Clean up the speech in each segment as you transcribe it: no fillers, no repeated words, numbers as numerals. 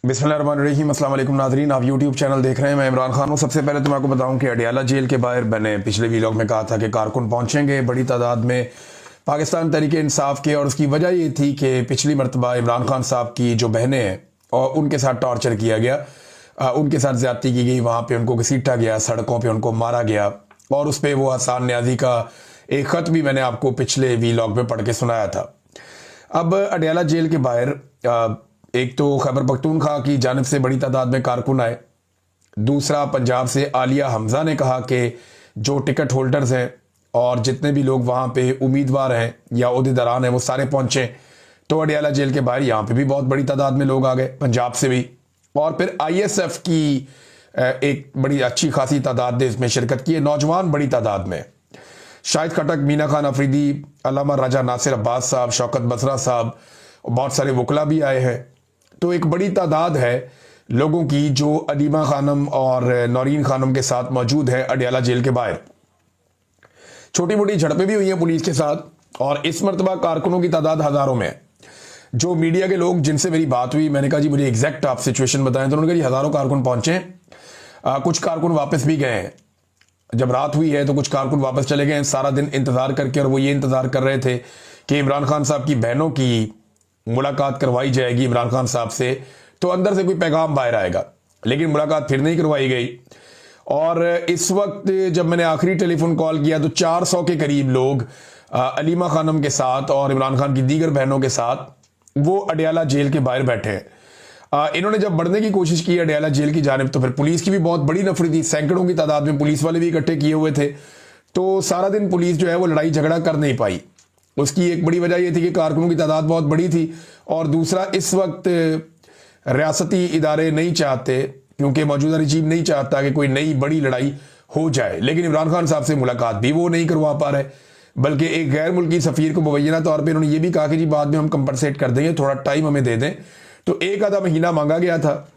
बिस्मिल्लाहिर्रहमानिर्रहीम। अस्सलाम वालेकुम नाज़रीन, आप यूट्यूब चैनल देख रहे हैं। मैं इमरान खान हूँ। सबसे पहले तो मैं आपको बताऊं कि अडियाला जेल के बाहर मैंने पिछले वीलॉग में कहा था कि कारकुन पहुंचेंगे बड़ी तादाद में पाकिस्तान तहरीक इंसाफ के, और उसकी वजह ये थी कि पिछली मरतबा इमरान खान साहब की जो बहनें हैं और उनके साथ टॉर्चर किया गया, उनके साथ ज़्यादती की गई, वहाँ पर उनको घसीटा गया, सड़कों पर उनको मारा गया, और उस पर वो आसान न्याजी का एक ख़त भी मैंने आपको पिछले वीलॉग में पढ़ के सुनाया था। अब अडियाला जेल के बाहर एक तो खैबर पख्तूनख्वा की जानिब से बड़ी तादाद में कारकुन आए, दूसरा पंजाब से आलिया हमजा ने कहा कि जो टिकट होल्डर्स हैं और जितने भी लोग वहाँ पे उम्मीदवार हैं या ओहदेदारान हैं वो सारे पहुँचे। तो अडियाला जेल के बाहर यहाँ पे भी बहुत बड़ी तादाद में लोग आ गए, पंजाब से भी, और फिर ISF की एक बड़ी अच्छी खासी तादाद ने इसमें शिरकत की है, नौजवान बड़ी तादाद में। शाहिद खटक, मीना खान अफरीदी, अल्लामा राजा नासिर अब्बास साहब, शौकत बसरा साहब, बहुत सारे वकला भी आए हैं। तो एक बड़ी तादाद है लोगों की जो अलीमा खानम और नौरीन खानम के साथ मौजूद है अडियाला जेल के बाहर। छोटी मोटी झड़पें भी हुई हैं पुलिस के साथ, और इस मरतबा कारकुनों की तादाद हज़ारों में है। जो मीडिया के लोग जिनसे मेरी बात हुई, मैंने कहा जी मुझे एग्जैक्ट आप सिचुएशन बताएं, तो उन्होंने कहा जी हज़ारों कारकुन पहुंचे, कुछ कारकुन वापस भी गए हैं। जब रात हुई है तो कुछ कारकुन वापस चले गए हैं सारा दिन इंतज़ार करके, और वो ये इंतज़ार कर रहे थे कि इमरान खान साहब की बहनों की मुलाकात करवाई जाएगी इमरान खान साहब से, तो अंदर से कोई पैगाम बाहर आएगा, लेकिन मुलाकात फिर नहीं करवाई गई। और इस वक्त जब मैंने आखिरी टेलीफोन कॉल किया तो 400 के करीब लोग अलीमा खानम के साथ और इमरान खान की दीगर बहनों के साथ वो अडियाला जेल के बाहर बैठे हैं। इन्होंने जब बढ़ने की कोशिश की अडियाला जेल की जानिब, तो फिर पुलिस की भी बहुत बड़ी नफरी थी, सैकड़ों की तादाद में पुलिस वाले भी इकट्ठे किए हुए थे। तो सारा दिन पुलिस जो है वो लड़ाई झगड़ा कर नहीं पाई। उसकी एक बड़ी वजह यह थी कि कारकुनों की तादाद बहुत बड़ी थी, और दूसरा इस वक्त रियासती इदारे नहीं चाहते, क्योंकि मौजूदा रजीम नहीं चाहता कि कोई नई बड़ी लड़ाई हो जाए। लेकिन इमरान खान साहब से मुलाकात भी वो नहीं करवा पा रहे, बल्कि एक गैर मुल्की सफ़ीर को मुबैना तौर पर उन्होंने ये भी कहा कि जी बाद में हम कंपनसेट कर देंगे, थोड़ा टाइम हमें दे दें। तो एक आधा महीना मांगा गया था,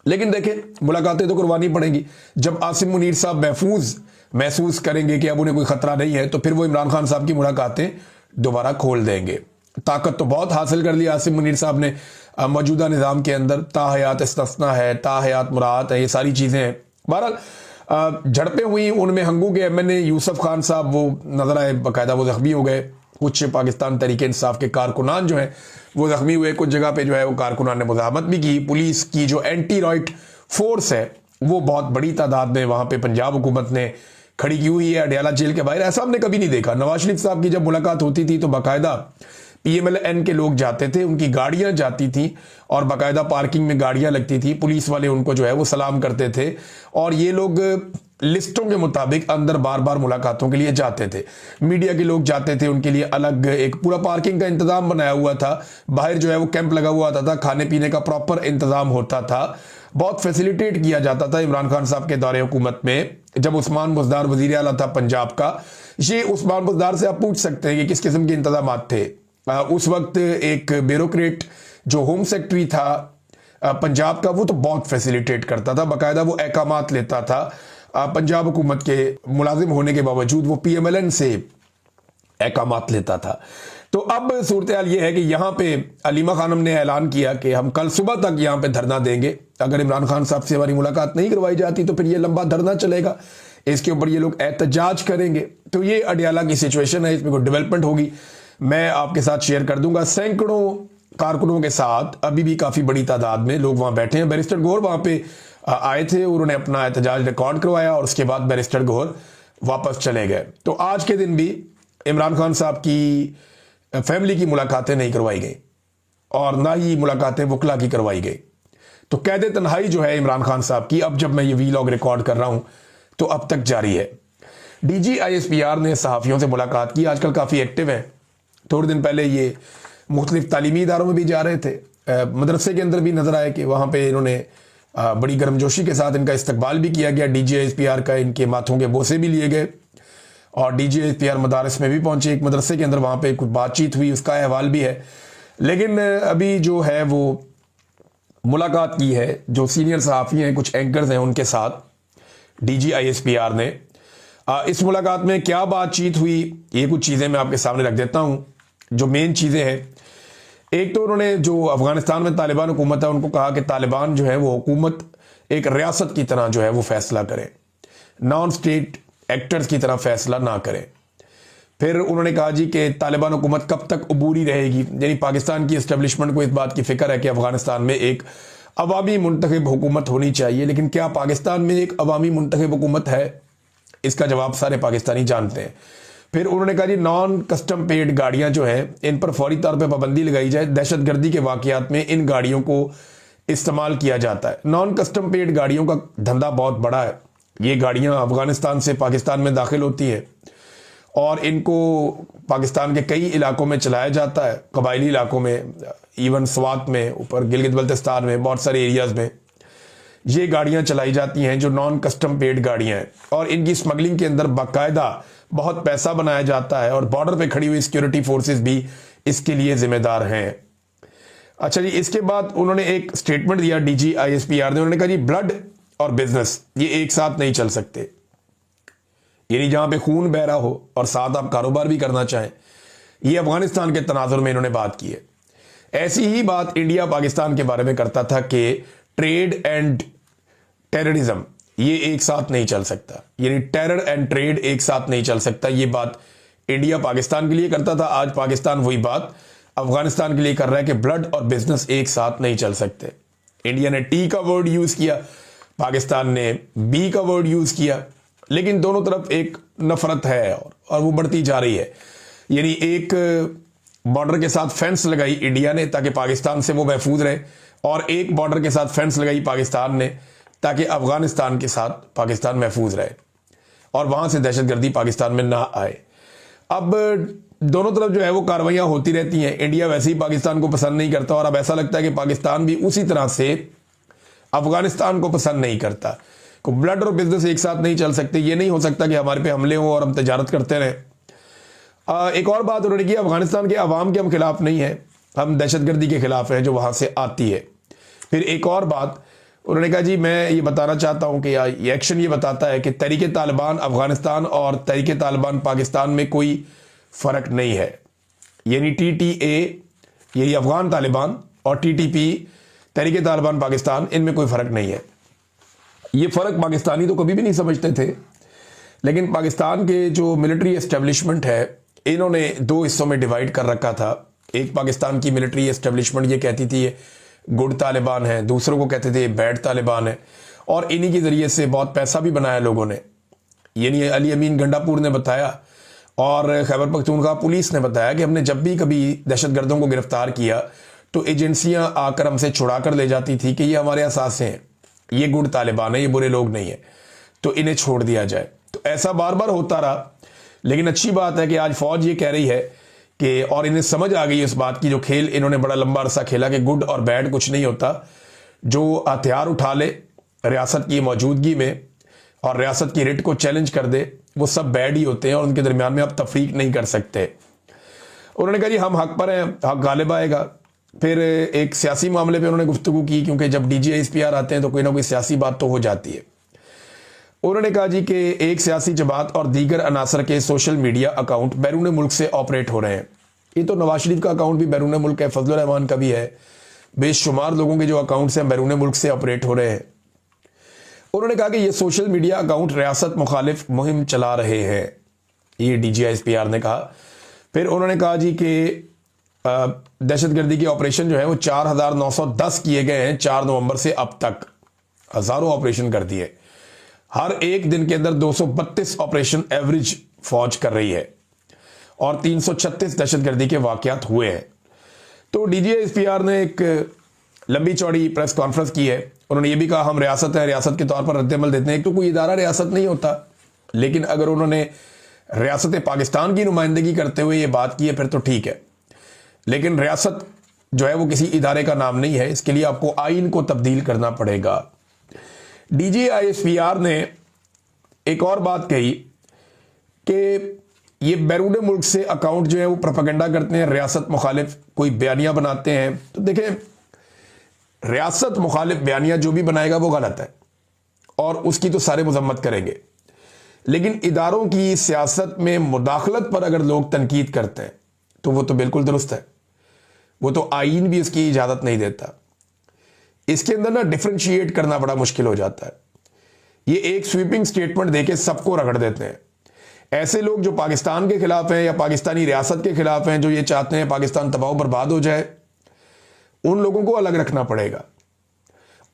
लेकिन देखें मुलाकातें तो करवानी पड़ेंगी। जब आसिम मुनीर साहब महफूज महसूस करेंगे कि अब उन्हें कोई खतरा नहीं है, तो फिर वो इमरान खान साहब की मुलाकातें दोबारा खोल देंगे। ताकत तो बहुत हासिल कर ली आसिम मुनीर साहब ने मौजूदा निज़ाम के अंदर, ताहयात इस्तिस्ना है, ताहयात मुरात है, ये सारी चीज़ें हैं। बहरहाल झड़पें हुई, उनमें हंगू के MNA यूसुफ खान साहब वो नजर आए, बाकायदा वो जख्मी हो गए। कुछ पाकिस्तान तहरीक इंसाफ के कारकुनान जो हैं वो जख्मी हुए, कुछ जगह पे जो है वो कारकुनान ने मुज़ाहमत भी की। पुलिस की जो एंटी रॉयट फोर्स है वो बहुत बड़ी तादाद में वहाँ पे पंजाब हुकूमत ने खड़ी की हुई है अडियाला जेल के बाहर। ऐसा हमने कभी नहीं देखा। नवाज शरीफ साहब की जब मुलाकात होती थी तो बाकायदा PMLN के लोग जाते थे, उनकी गाड़ियां जाती थी और बाकायदा पार्किंग में गाड़ियां लगती थी, पुलिस वाले उनको जो है वो सलाम करते थे, और ये लोग लिस्टों के मुताबिक अंदर बार बार मुलाकातों के लिए जाते थे। मीडिया के लोग जाते थे, उनके लिए अलग एक पूरा पार्किंग का इंतजाम बनाया हुआ था, बाहर जो है वो कैंप लगा हुआ था, खाने पीने का प्रॉपर इंतजाम होता था, बहुत फैसिलिटेट किया जाता था इमरान खान साहब के दौरे हुकूमत में। जब उस्मान बुज़दार वज़ीर आला था पंजाब का, ये उस्मान बुज़दार से आप पूछ सकते हैं कि किस किस्म के इंतजाम थे। उस वक्त एक ब्यूरोक्रेट जो होम सेक्रेटरी था पंजाब का, वो तो बहुत फैसिलिटेट करता था, बाकायदा वो अहकामात लेता था। पंजाब हुकूमत के मुलाजिम होने के बावजूद वो PMLN से अहकामात लेता था। तो अब सूरत हाल ये है कि यहाँ पे अलीमा खानम ने ऐलान किया कि हम कल सुबह तक यहाँ पे धरना देंगे। अगर इमरान खान साहब से हमारी मुलाकात नहीं करवाई जाती तो फिर ये लंबा धरना चलेगा, इसके ऊपर ये लोग एहतजाज करेंगे। तो ये अडियाला की सिचुएशन है, इसमें कोई डेवलपमेंट होगी मैं आपके साथ शेयर कर दूंगा। सैकड़ों कारकुनों के साथ अभी भी काफ़ी बड़ी तादाद में लोग वहाँ बैठे हैं। बैरिस्टर गौहर वहाँ पे आए थे, उन्होंने अपना एहतजाज रिकॉर्ड करवाया और उसके बाद बैरिस्टर गौहर वापस चले गए। तो आज के दिन भी इमरान खान साहब की फैमिली की मुलाकातें नहीं करवाई गई, और ना ही मुलाकातें वकला की करवाई गई। तो कैद तन्हाई जो है इमरान खान साहब की, अब जब मैं ये वीलॉग रिकॉर्ड कर रहा हूँ तो अब तक जारी है। DG ISPR ने सहाफ़ियों से मुलाकात की, आजकल काफ़ी एक्टिव है। थोड़े दिन पहले ये मुख्तलिफ तालीमी इदारों में भी जा रहे थे, मदरसे के अंदर भी नज़र आए कि वहाँ पे इन्होंने बड़ी गर्मजोशी के साथ इनका इस्तकबाल भी किया गया। DG ISPR का इनके माथों के बोसे भी लिए गए, और DG ISPR मदारस में भी पहुँचे। एक मदरसे के अंदर वहाँ पे कुछ बातचीत हुई, उसका अहवाल भी है। लेकिन अभी जो है वो मुलाकात की है जो सीनियर सहाफ़ी हैं, कुछ एंकर्स हैं, उनके साथ DG ISPR ने। इस मुलाकात में क्या बातचीत हुई, ये कुछ चीज़ें मैं आपके सामने रख देता हूँ। जो मेन चीज़ें हैं, एक तो उन्होंने जो अफगानिस्तान में तालिबान हुकूमत है उनको कहा कि तालिबान जो है वो हुकूमत एक रियासत की तरह जो है वो फैसला करे, नॉन स्टेट एक्टर्स की तरह फैसला ना करें। फिर उन्होंने कहा जी कि तालिबान हुकूमत कब तक अबूरी रहेगी, यानी पाकिस्तान की इस्टेब्लिशमेंट को इस बात की फिक्र है कि अफगानिस्तान में एक अवामी मुंतखब हुकूमत होनी चाहिए, लेकिन क्या पाकिस्तान में एक अवामी मुंतखब हुकूमत है? इसका जवाब सारे पाकिस्तानी जानते हैं। फिर उन्होंने कहा जी नॉन कस्टम पेड गाड़ियां जो है इन पर फौरी तौर पर पाबंदी लगाई जाए, दहशतगर्दी के वाकयात में इन गाड़ियों को इस्तेमाल किया जाता है। नॉन कस्टम पेड गाड़ियों का धंधा बहुत बड़ा है। ये गाड़ियां अफगानिस्तान से पाकिस्तान में दाखिल होती हैं और इनको पाकिस्तान के कई इलाकों में चलाया जाता है, कबायली इलाकों में, इवन स्वात में, ऊपर गिलगित बल्तिस्तान में, बहुत सारे एरियाज में ये गाड़ियां चलाई जाती हैं जो नॉन कस्टम पेड गाड़ियां हैं, और इनकी स्मगलिंग के अंदर बाकायदा बहुत पैसा बनाया जाता है और बॉर्डर पे खड़ी हुई सिक्योरिटी फोर्सेस भी इसके लिए जिम्मेदार हैं। अच्छा जी, इसके बाद उन्होंने एक स्टेटमेंट दिया डीजी आईएसपीआर ने। उन्होंने कहा जी ब्लड और बिजनेस ये एक साथ नहीं चल सकते, यानी जहां पे खून बह रहा हो और साथ आप कारोबार भी करना चाहें। ये अफगानिस्तान के तनाजुर में इन्होंने बात की है। ऐसी ही बात इंडिया पाकिस्तान के बारे में करता था कि ट्रेड एंड टेररिज्म ये एक साथ नहीं चल सकता, यानी टेरर एंड ट्रेड एक साथ नहीं चल सकता। ये बात इंडिया पाकिस्तान के लिए करता था, आज पाकिस्तान वही बात अफगानिस्तान के लिए कर रहा है कि ब्लड और बिजनेस एक साथ नहीं चल सकते। इंडिया ने टी का वर्ड यूज किया, पाकिस्तान ने बी का वर्ड यूज किया, लेकिन दोनों तरफ एक नफरत है और वो बढ़ती जा रही है। यानी एक बॉर्डर के साथ फेंस लगाई इंडिया ने ताकि पाकिस्तान से वो महफूज रहे, और एक बॉर्डर के साथ फेंस लगाई पाकिस्तान ने ताकि अफगानिस्तान के साथ पाकिस्तान महफूज रहे और वहां से दहशतगर्दी पाकिस्तान में ना आए। अब दोनों तरफ जो है वो कार्रवाइयां होती रहती हैं। इंडिया वैसे ही पाकिस्तान को पसंद नहीं करता और अब ऐसा लगता है कि पाकिस्तान भी उसी तरह से अफगानिस्तान को पसंद नहीं करता। को ब्लड और बिजनेस एक साथ नहीं चल सकते। ये नहीं हो सकता कि हमारे पे हमले हो और हम तजारत करते रहें। एक और बात उन्होंने की, अफगानिस्तान के अवाम के हम खिलाफ नहीं है, हम दहशतगर्दी के खिलाफ हैं जो वहां से आती है। फिर एक और बात उन्होंने कहा जी मैं ये बताना चाहता हूं कि ये एक्शन ये बताता है कि तहरीक तालिबान अफगानिस्तान और तहरीक तालिबान पाकिस्तान में कोई फर्क नहीं है। यानी TTA यानी अफगान तालिबान और TTP तहरीक तालिबान पाकिस्तान, इनमें कोई फर्क नहीं है। ये फर्क पाकिस्तानी तो कभी भी नहीं समझते थे, लेकिन पाकिस्तान के जो मिलिट्री एस्टेब्लिशमेंट है इन्होंने दो हिस्सों में डिवाइड कर रखा था। एक पाकिस्तान की मिलिट्री एस्टेब्लिशमेंट ये कहती थी ये गुड तालिबान है, दूसरों को कहते थे बैड तालिबान है, और इन्हीं के जरिए से बहुत पैसा भी बनाया लोगों ने। यानी अली अमीन गंडापुर ने बताया और खैबर पख्तूनख्वा पुलिस ने बताया कि हमने जब भी कभी दहशतगर्दों को गिरफ्तार किया तो एजेंसियां आकर हमसे छुड़ा कर ले जाती थी कि ये हमारे असासे हैं, ये गुड तालिबान है, ये बुरे लोग नहीं है, तो इन्हें छोड़ दिया जाए। तो ऐसा बार बार होता रहा, लेकिन अच्छी बात है कि आज फौज ये कह रही है कि, और इन्हें समझ आ गई इस बात की, जो खेल इन्होंने बड़ा लंबा अरसा खेला कि गुड और बैड कुछ नहीं होता, जो हथियार उठा ले रियासत की मौजूदगी में और रियासत की रिट को चैलेंज कर दे, वो सब बैड ही होते हैं और उनके दरमियान में आप तफरीक नहीं कर सकते। उन्होंने कहा जी हम हक पर हैं, हक गालिब आएगा। फिर एक सियासी मामले पे उन्होंने गुफ्तगू की, क्योंकि जब DGISPR आते हैं तो कोई ना कोई सियासी बात तो हो जाती है। उन्होंने कहा जी कि एक सियासी जमात और दीगर अनासर के सोशल मीडिया अकाउंट बैरून मुल्क से ऑपरेट हो रहे हैं। ये तो नवाज शरीफ का अकाउंट भी बैरून मुल्क है, फजलुर रहमान का भी है, बेशुमार लोगों के जो अकाउंट्स हैं बैरून मुल्क से ऑपरेट हो रहे हैं। उन्होंने कहा कि ये सोशल मीडिया अकाउंट रियासत मुखालिफ मुहिम चला रहे हैं, ये DGISPR ने कहा। फिर उन्होंने कहा जी कि दहशतगर्दी के ऑपरेशन जो है वो 4910 किए गए हैं 4 नवंबर से अब तक, हजारों ऑपरेशन कर दिए। हर एक दिन के अंदर 232 ऑपरेशन एवरेज फौज कर रही है और 336 दहशतगर्दी के वाकयात हुए हैं। तो DGISPR ने एक लंबी चौड़ी प्रेस कॉन्फ्रेंस की है। उन्होंने ये भी कहा हम रियासत है, रियासत के तौर पर रद्दमल देते हैं। एक तो कोई इदारा रियासत नहीं होता, लेकिन अगर उन्होंने रियासत पाकिस्तान की नुमाइंदगी करते हुए ये बात की है फिर तो ठीक है, लेकिन रियासत जो है वो किसी इदारे का नाम नहीं है, इसके लिए आपको आइन को तब्दील करना पड़ेगा। DGISPR ने एक और बात कही कि ये बैरून मुल्क से अकाउंट जो है वो प्रोपेगेंडा करते हैं, रियासत मुखालिफ कोई बयानियां बनाते हैं। तो देखें, रियासत मुखालिफ बयानियां जो भी बनाएगा वो गलत है और उसकी तो सारे मजम्मत करेंगे, लेकिन इदारों की सियासत में मुदाखलत पर अगर लोग तनकीद करते हैं तो वो तो बिल्कुल दुरुस्त है। वो तो आईन भी इसकी इजाजत नहीं देता। इसके अंदर ना डिफरेंशिएट करना बड़ा मुश्किल हो जाता है। ये एक स्वीपिंग स्टेटमेंट देके सबको रगड़ देते हैं। ऐसे लोग जो पाकिस्तान के खिलाफ हैं या पाकिस्तानी रियासत के खिलाफ हैं, जो ये चाहते हैं पाकिस्तान तबाह बर्बाद हो जाए, उन लोगों को अलग रखना पड़ेगा।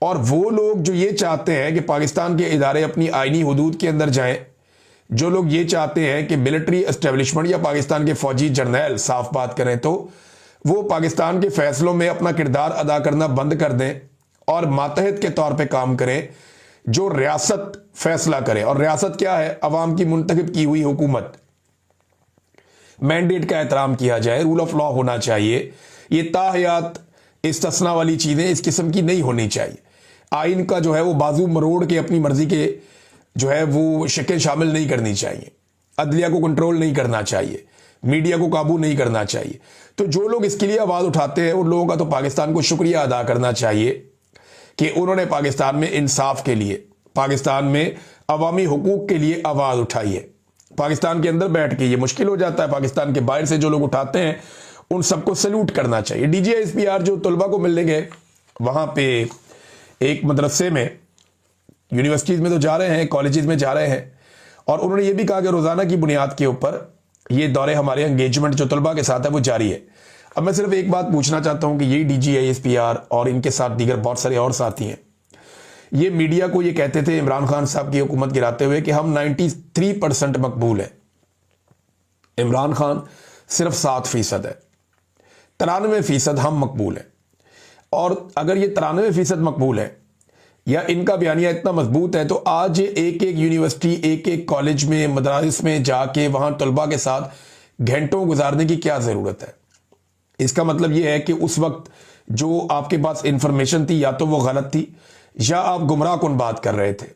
और वो लोग जो ये चाहते हैं कि पाकिस्तान के इदारे अपनी आईनी हुदूद के अंदर जाएं, जो लोग ये चाहते हैं कि मिलिट्री एस्टेब्लिशमेंट या पाकिस्तान के फौजी जर्नैल, साफ बात करें तो वो पाकिस्तान के फैसलों में अपना किरदार अदा करना बंद कर दें और मातहत के तौर पे काम करें, जो रियासत फैसला करे। और रियासत क्या है? अवाम की मुंतखब की हुई हुकूमत। मैंडेट का एहतराम किया जाए, रूल ऑफ लॉ होना चाहिए। ये ताहयात इस्तिस्ना वाली चीजें इस किस्म की नहीं होनी चाहिए। आइन का जो है वो बाजू मरोड़ के अपनी मर्जी के जो है वो शिकें शामिल नहीं करनी चाहिए। अदलिया को कंट्रोल नहीं करना चाहिए, मीडिया को काबू नहीं करना चाहिए। तो जो लोग इसके लिए आवाज उठाते हैं उन लोगों का तो पाकिस्तान को शुक्रिया अदा करना चाहिए कि उन्होंने पाकिस्तान में इंसाफ के लिए, पाकिस्तान में अवामी हुकूक के लिए आवाज उठाई है। पाकिस्तान के अंदर बैठ के ये मुश्किल हो जाता है, पाकिस्तान के बाहर से जो लोग उठाते हैं उन सबको सल्यूट करना चाहिए। DGISPR जो तलबा को मिलने गए वहां पे एक मदरसे में, यूनिवर्सिटीज में तो जा रहे हैं, कॉलेजेस में जा रहे हैं, और उन्होंने ये भी कहा कि रोजाना की बुनियाद के ऊपर ये दौरे हमारे एंगेजमेंट जो तलबा के साथ है वो जारी है। अब मैं सिर्फ एक बात पूछना चाहता हूं कि यही DGISPR और इनके साथ दीगर बहुत सारे और साथी हैं, ये मीडिया को ये कहते थे इमरान खान साहब की हुकूमत गिराते हुए कि हम 93% मकबूल है। इमरान खान सिर्फ 7% है, 93% हम मकबूल हैं। और अगर ये 93% मकबूल है या इनका बयानिया इतना मजबूत है, तो आज एक एक यूनिवर्सिटी, एक एक कॉलेज में, मदरारिस में जाके वहां तलबा के साथ घंटों गुजारने की क्या जरूरत है? इसका मतलब यह है कि उस वक्त जो आपके पास इंफॉर्मेशन थी या तो वो गलत थी, या आप गुमराह कुन बात कर रहे थे,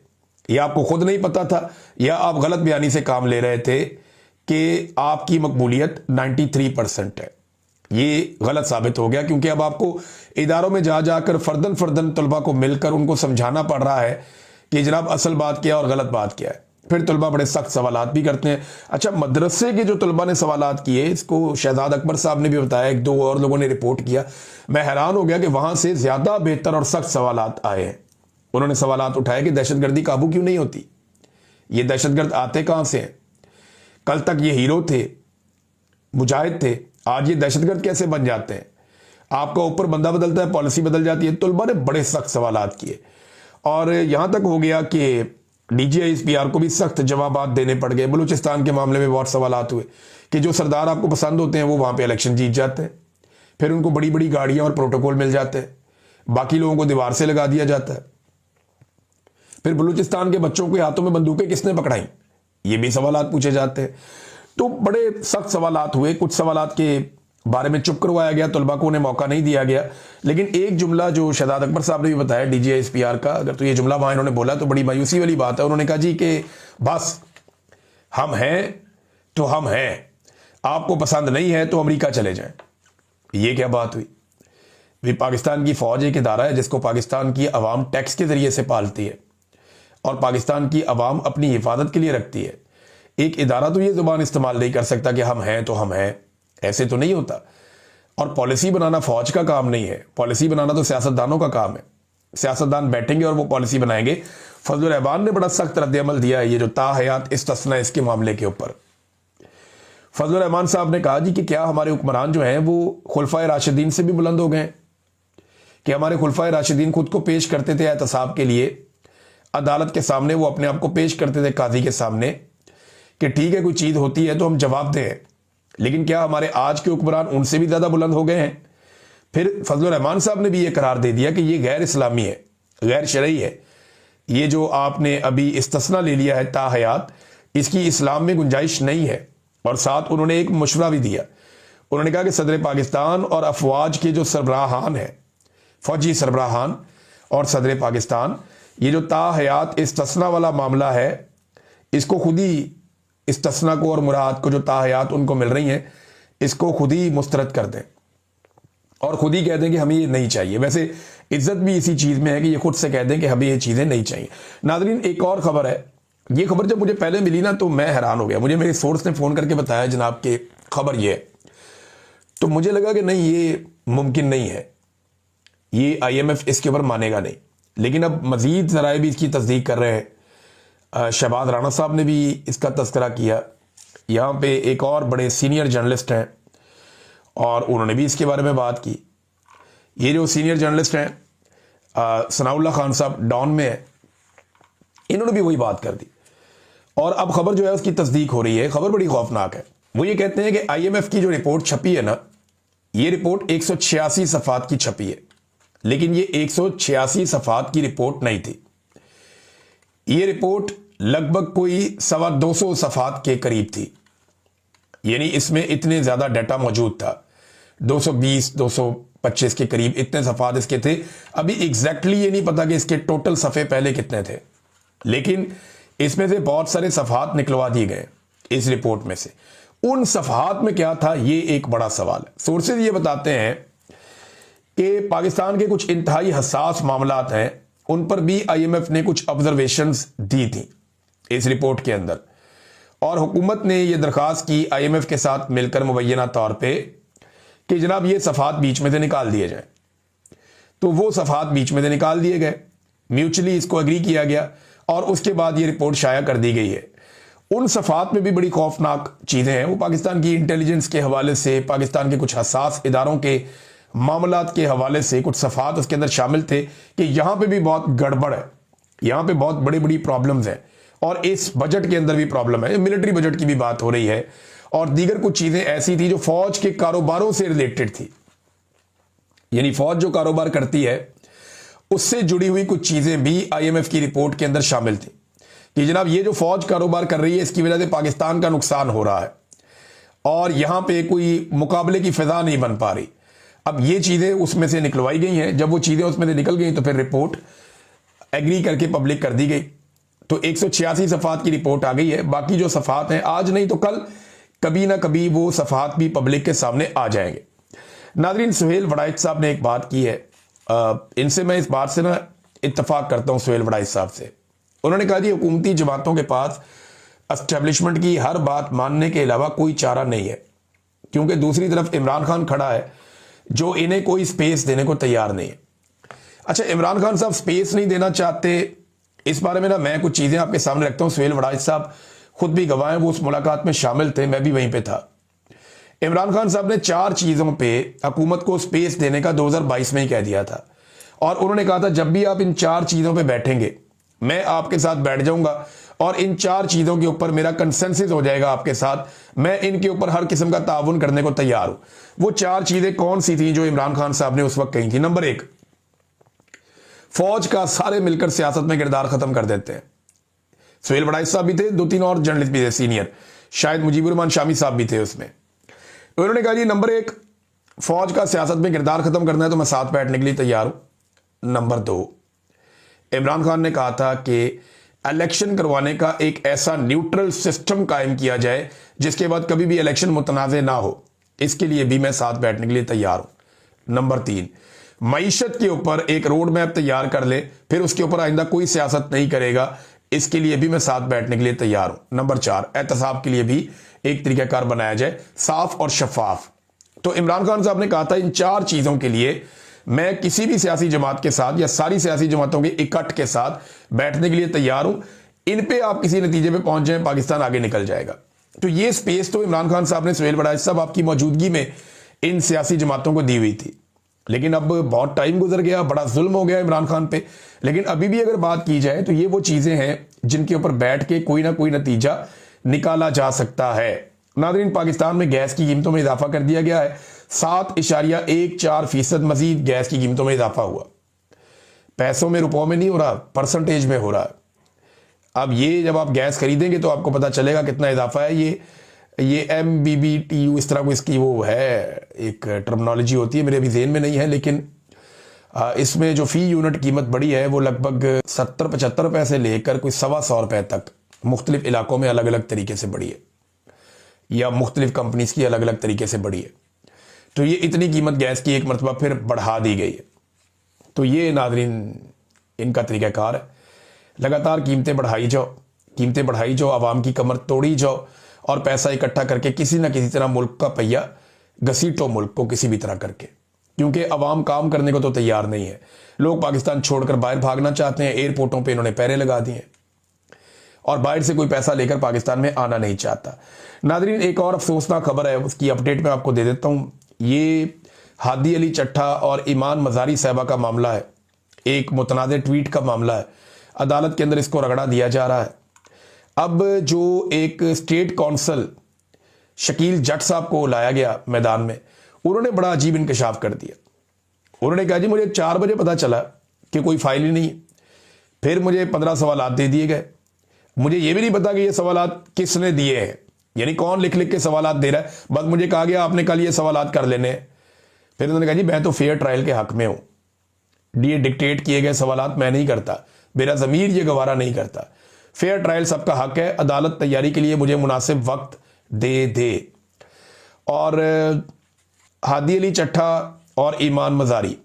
या आपको खुद नहीं पता था, या आप गलत बयानी से काम ले रहे थे कि आपकी मकबूलियत 93% है। ये गलत साबित हो गया, क्योंकि अब आपको इदारों में जा जाकर फर्दन फर्दन तलबा को मिलकर उनको समझाना पड़ रहा है कि जनाब असल बात क्या है और गलत बात क्या है। फिर तलबा बड़े सख्त सवालात भी करते हैं। अच्छा, मदरसे के जो तलबा ने सवालात किए, इसको शहजाद अकबर साहब ने भी बताया, एक दो और लोगों ने रिपोर्ट किया, मैं हैरान हो गया कि वहां से ज्यादा बेहतर और सख्त सवालात आए हैं। उन्होंने सवालात उठाए कि दहशतगर्दी काबू क्यों नहीं होती, ये दहशतगर्द आते कहां से हैं? कल तक ये हीरो थे, मुजाहिद थे, आज ये दहशतगर्द कैसे बन जाते हैं? आपका ऊपर बंदा बदलता है, पॉलिसी बदल जाती है। तलबा ने बड़े सख्त सवालात किए और यहां तक हो गया कि DGISPR को भी सख्त जवाबात देने पड़ गए। बलूचिस्तान के मामले में बहुत सवालात हुए कि जो सरदार आपको पसंद होते हैं वो वहां पे इलेक्शन जीत जाते हैं, फिर उनको बड़ी बड़ी गाड़ियां और प्रोटोकॉल मिल जाते हैं, बाकी लोगों को दीवार से लगा दिया जाता है। फिर बलूचिस्तान के बच्चों के हाथों में बंदूकें किसने पकड़ाई, ये भी सवालात पूछे जाते हैं। तो बड़े सख्त सवालात हुए। कुछ सवालात के बारे में चुप करवाया गया, तलबा को उन्हें मौका नहीं दिया गया। लेकिन एक जुमला जो शहजाद अकबर साहब ने भी बताया DGISPR का, अगर तो ये जुमला वहां इन्होंने बोला तो बड़ी मायूसी वाली बात है। उन्होंने कहा जी कि बस हम हैं तो हम हैं, आपको पसंद नहीं है तो अमेरिका चले जाएं। ये क्या बात हुई? भी पाकिस्तान की फौज एक इदारा है जिसको पाकिस्तान की अवाम टैक्स के जरिए से पालती है और पाकिस्तान की अवाम अपनी हिफाजत के लिए रखती है। एक इदारा तो ये जुबान इस्तेमाल नहीं कर सकता कि हम हैं तो हम हैं, ऐसे तो नहीं होता। और पॉलिसी बनाना फौज का काम नहीं है, पॉलिसी बनाना तो सियासतदानों का काम है। सियासतदान बैठेंगे और वो पॉलिसी बनाएंगे। फजलुर रहमान ने बड़ा सख्त रद्द-ए-अमल दिया है ये जो ताहयात इस्तिस्ना इसके मामले के ऊपर। फजलुर रहमान साहब ने कहा जी कि क्या हमारे हुक्मरान जो हैं वो खुलफाए राशिदीन से भी बुलंद हो गए, कि हमारे खुलफाए राशिदीन खुद को पेश करते थे एहतसाब के लिए अदालत के सामने, वो अपने आप को पेश करते थे काजी के सामने कि ठीक है कोई चीज होती है तो हम जवाब दें। लेकिन क्या हमारे आज के हुक्मरान उनसे भी ज्यादा बुलंद हो गए हैं? फिर फजलुर रहमान साहब ने भी ये करार दे दिया कि ये गैर इस्लामी है, गैर शरई है। ये जो आपने अभी इस्तिस्ना ले लिया है ताहयात, इसकी इस्लाम में गुंजाइश नहीं है। और साथ उन्होंने एक मशवरा भी दिया। उन्होंने कहा कि सदर पाकिस्तान और अफवाज के जो सरबराहान है, फौजी सरबराहान और सदर पाकिस्तान, ये जो ताहयात इस्तिस्ना वाला मामला है, इसको खुद ही इस्तिस्ना को और मुराद को जो ताहयात उनको मिल रही हैं, इसको खुद ही मुस्तरद कर दें और खुद ही कह दें कि हमें ये नहीं चाहिए। वैसे इज्जत भी इसी चीज में है कि ये खुद से कह दें कि हमें ये चीजें नहीं चाहिए। नाज़रीन, एक और खबर है। ये खबर जब मुझे पहले मिली ना तो मैं हैरान हो गया। मुझे मेरे सोर्स ने फोन करके बताया जनाब के खबर ये है, तो मुझे लगा कि नहीं, ये मुमकिन नहीं है, ये IMF इसके ऊपर मानेगा नहीं। लेकिन अब मजीद ज़राए भी इसकी तस्दीक कर रहे हैं। शहबाज राणा साहब ने भी इसका तस्करा किया। यहाँ पे एक और बड़े सीनियर जर्नलिस्ट हैं और उन्होंने भी इसके बारे में बात की। ये जो सीनियर जर्नलिस्ट हैं सनाउल्लाह खान साहब डॉन में है, इन्होंने भी वही बात कर दी और अब खबर जो है उसकी तस्दीक हो रही है। खबर बड़ी खौफनाक है। वो ये कहते हैं कि IMF की जो रिपोर्ट छपी है ना, ये रिपोर्ट 186 सफ़ात की छपी है, लेकिन ये 186 सफ़ात की रिपोर्ट नहीं थी। ये रिपोर्ट लगभग कोई 225 सफ़ात के करीब थी। यानी इसमें इतने ज़्यादा डाटा मौजूद था, 220-225 के करीब इतने सफ़ात इसके थे। अभी एग्जैक्टली ये नहीं पता कि इसके टोटल सफ़े पहले कितने थे, लेकिन इसमें से बहुत सारे सफ़ात निकलवा दिए गए इस रिपोर्ट में से। उन सफ़ात में क्या था, ये एक बड़ा सवाल है। सोर्सेज ये बताते हैं कि पाकिस्तान के कुछ इंतहाई हसास मामलात हैं, उन पर भी IMF ने कुछ ऑब्जर्वेशंस दी थी इस रिपोर्ट के अंदर, और हुकूमत ने यह दरख्वास्त की IMF के साथ मिलकर मुबैना तौर पे कि जनाब ये सफ़ात बीच में से निकाल दिए जाएं। तो वो सफ़ात बीच में से निकाल दिए गए, म्यूचुअली इसको एग्री किया गया और उसके बाद ये रिपोर्ट शाया कर दी गई है। उन सफ़ात में भी बड़ी खौफनाक चीज़ें हैं। वो पाकिस्तान की इंटेलिजेंस के हवाले से, पाकिस्तान के कुछ हसास इदारों के मामलात के हवाले से कुछ सफ़ात उसके अंदर शामिल थे कि यहाँ पे भी बहुत गड़बड़ है, यहाँ पे बहुत बड़ी बड़ी प्रॉब्लम्स हैं और इस बजट के अंदर भी प्रॉब्लम है। मिलिट्री बजट की भी बात हो रही है और दीगर कुछ चीज़ें ऐसी थी जो फौज के कारोबारों से रिलेटेड थी, यानी फौज जो कारोबार करती है उससे जुड़ी हुई कुछ चीज़ें भी IMF की रिपोर्ट के अंदर शामिल थी कि जनाब ये जो फौज कारोबार कर रही है इसकी वजह से पाकिस्तान का नुकसान हो रहा है और यहाँ पे कोई मुकाबले की फिजा नहीं बन पा रही। अब ये चीज़ें उसमें से निकलवाई गई हैं। जब वो चीज़ें उसमें से निकल गई तो फिर रिपोर्ट एग्री करके पब्लिक कर दी गई। तो 186 सफ़ात की रिपोर्ट आ गई है। बाकी जो सफ़ात हैं आज नहीं तो कल कभी ना कभी वो सफ़ात भी पब्लिक के सामने आ जाएंगे। नाज़रीन, सुहेल वड़ाइच साहब ने एक बात की है, इनसे मैं इस बात से ना इत्तफाक करता हूँ सुहेल वड़ाइच साहब से। उन्होंने कहा जी हुकूमती जमातों के पास एस्टेब्लिशमेंट की हर बात मानने के अलावा कोई चारा नहीं है, क्योंकि दूसरी तरफ इमरान खान खड़ा है जो इन्हें कोई स्पेस देने को तैयार नहीं है। अच्छा, इमरान खान साहब स्पेस नहीं देना चाहते, इस बारे में ना मैं कुछ चीज़ें आपके सामने रखता हूँ। सुहेल वड़ाइच साहब खुद भी गवाह हैं, वो उस मुलाकात में शामिल थे, मैं भी वहीं पे था। इमरान खान साहब ने 4 चीज़ों पे हुकूमत को स्पेस देने का 2022 में ही कह दिया था और उन्होंने कहा था जब भी आप इन 4 चीज़ों पे बैठेंगे मैं आपके साथ बैठ जाऊंगा और इन 4 चीज़ों के ऊपर मेरा कंसेंसस हो जाएगा आपके साथ, मैं इनके ऊपर हर किस्म का ताउन करने को तैयार हूं। वो 4 चीज़ें कौन सी थी जो इमरान खान साहब ने उस वक्त कही थी? नंबर 1, फौज का सारे मिलकर सियासत में किरदार खत्म कर देते हैं। सुहेल वड़ाइच साहब भी थे, 2-3 और जर्नलिस्ट भी थे सीनियर, शायद मुजीबुर रहमान शामी साहब भी थे उसमें। उन्होंने कहा जी नंबर 1, फौज का सियासत में किरदार खत्म करना है तो मैं साथ बैठने के लिए तैयार हूं। नंबर 2, इमरान खान ने कहा था कि इलेक्शन करवाने का एक ऐसा न्यूट्रल सिस्टम कायम किया जाए जिसके बाद कभी भी इलेक्शन मुतनाज़ ना हो, इसके लिए भी मैं साथ बैठने के लिए तैयार हूं। नंबर 3, मईशत के ऊपर एक रोड मैप तैयार कर ले, फिर उसके ऊपर आइंदा कोई सियासत नहीं करेगा, इसके लिए भी मैं साथ बैठने के लिए तैयार हूं। नंबर 4, एहतसाब के लिए भी एक तरीकाकार बनाया जाए, साफ और शफाफ। तो इमरान खान साहब ने कहा था इन 4 चीज़ों के लिए मैं किसी भी सियासी जमात के साथ या सारी सियासी जमातों के इकट्ठ के साथ बैठने के लिए तैयार हूं, इन पे आप किसी नतीजे पे पहुंच जाएं, पाकिस्तान आगे निकल जाएगा। तो ये स्पेस तो इमरान खान साहब ने सुहेल वड़ाइच साहब आपकी मौजूदगी में इन सियासी जमातों को दी हुई थी। लेकिन अब बहुत टाइम गुजर गया, बड़ा जुल्म हो गया इमरान खान पे, लेकिन अभी भी अगर बात की जाए तो ये वो चीज़ें हैं जिनके ऊपर बैठ के कोई ना कोई नतीजा निकाला जा सकता है। नाज़रीन, पाकिस्तान में गैस की कीमतों में इजाफा कर दिया गया है, 7.14% मजीद गैस की कीमतों में इजाफा हुआ। पैसों में, रुपयों में नहीं हो रहा, परसेंटेज में हो रहा है। अब ये जब आप गैस खरीदेंगे तो आपको पता चलेगा कितना इजाफा है। ये MBBTU इस तरह को इसकी वो है, एक टर्मिनोलॉजी होती है, मेरे अभी जेहन में नहीं है, लेकिन इसमें जो फी यूनिट कीमत बढ़ी है वो लगभग 70-75 रुपये से लेकर कोई 125 रुपये तक मुख्तलिफ इलाकों में अलग अलग तरीके से बढ़ी है, या मुख्तलिफ कंपनीज की अलग अलग तरीके से बढ़ी है। तो ये इतनी कीमत गैस की एक मरतबा फिर बढ़ा दी गई है। तो ये नाज़रीन इनका तरीक़ाकार है, लगातार कीमतें बढ़ाई जाओ, आवाम की कमर तोड़ी जाओ और पैसा इकट्ठा करके किसी ना किसी तरह मुल्क का पहिया घसीटो मुल्क को किसी भी तरह करके, क्योंकि अवाम काम करने को तो तैयार नहीं है। लोग पाकिस्तान छोड़कर बाहर भागना चाहते हैं, एयरपोर्टों पे इन्होंने पहरे लगा दिए हैं और बाहर से कोई पैसा लेकर पाकिस्तान में आना नहीं चाहता। नादरीन, एक और अफसोसनाक खबर है, उसकी अपडेट मैं आपको दे देता हूँ। ये हादी अली चट्ठा और ईमान मजारी साहबा का मामला है, एक मुतनाज़ ट्वीट का मामला है। अदालत के अंदर इसको रगड़ा दिया जा रहा है। अब जो एक स्टेट कौंसल शकील जट साहब को लाया गया मैदान में, उन्होंने बड़ा अजीब इंकशाफ कर दिया। उन्होंने कहा जी मुझे 4 बजे पता चला कि कोई फाइल ही नहीं है, फिर मुझे 15 सवालात दे दिए गए। मुझे ये भी नहीं पता कि ये सवालात किसने दिए हैं, यानी कौन लिख लिख के सवालात दे रहा है। बस मुझे कहा गया आपने कल ये सवालात कर लेने हैं। फिर उन्होंने कहा जी मैं तो फेयर ट्रायल के हक में हूं, ये डिक्टेट किए गए सवालात मैं नहीं करता, मेरा ज़मीर ये गवारा नहीं करता। फेयर ट्रायल सबका हक है, अदालत तैयारी के लिए मुझे मुनासिब वक्त दे दे। और हादी अली चट्ठा और ईमान मजारी,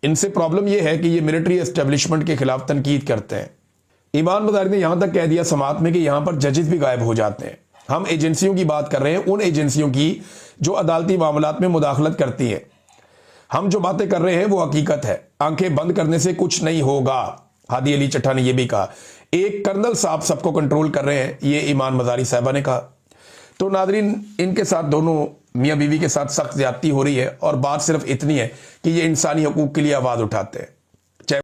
इनसे प्रॉब्लम यह है कि ये मिलिट्री एस्टेब्लिशमेंट के खिलाफ तनकीद करते हैं। ईमान मजारी ने यहां तक कह दिया समात में कि यहां पर जजेस भी गायब हो जाते हैं। हम एजेंसियों की बात कर रहे हैं, उन एजेंसियों की जो अदालती मामलात में मुदाखलत करती हैं। हम जो बातें कर रहे हैं वो हकीकत है, आंखें बंद करने से कुछ नहीं होगा। हादी अली चट्ठा ने यह भी कहा। एक कर्नल साहब सबको कंट्रोल कर रहे हैं, ये ईमान मजारी साहबा ने कहा। तो नादरीन, इनके साथ दोनों मियाँ बीवी के साथ सख्त ज्यादती हो रही है और बात सिर्फ इतनी है कि ये इंसानी हकूक के लिए आवाज उठाते हैं।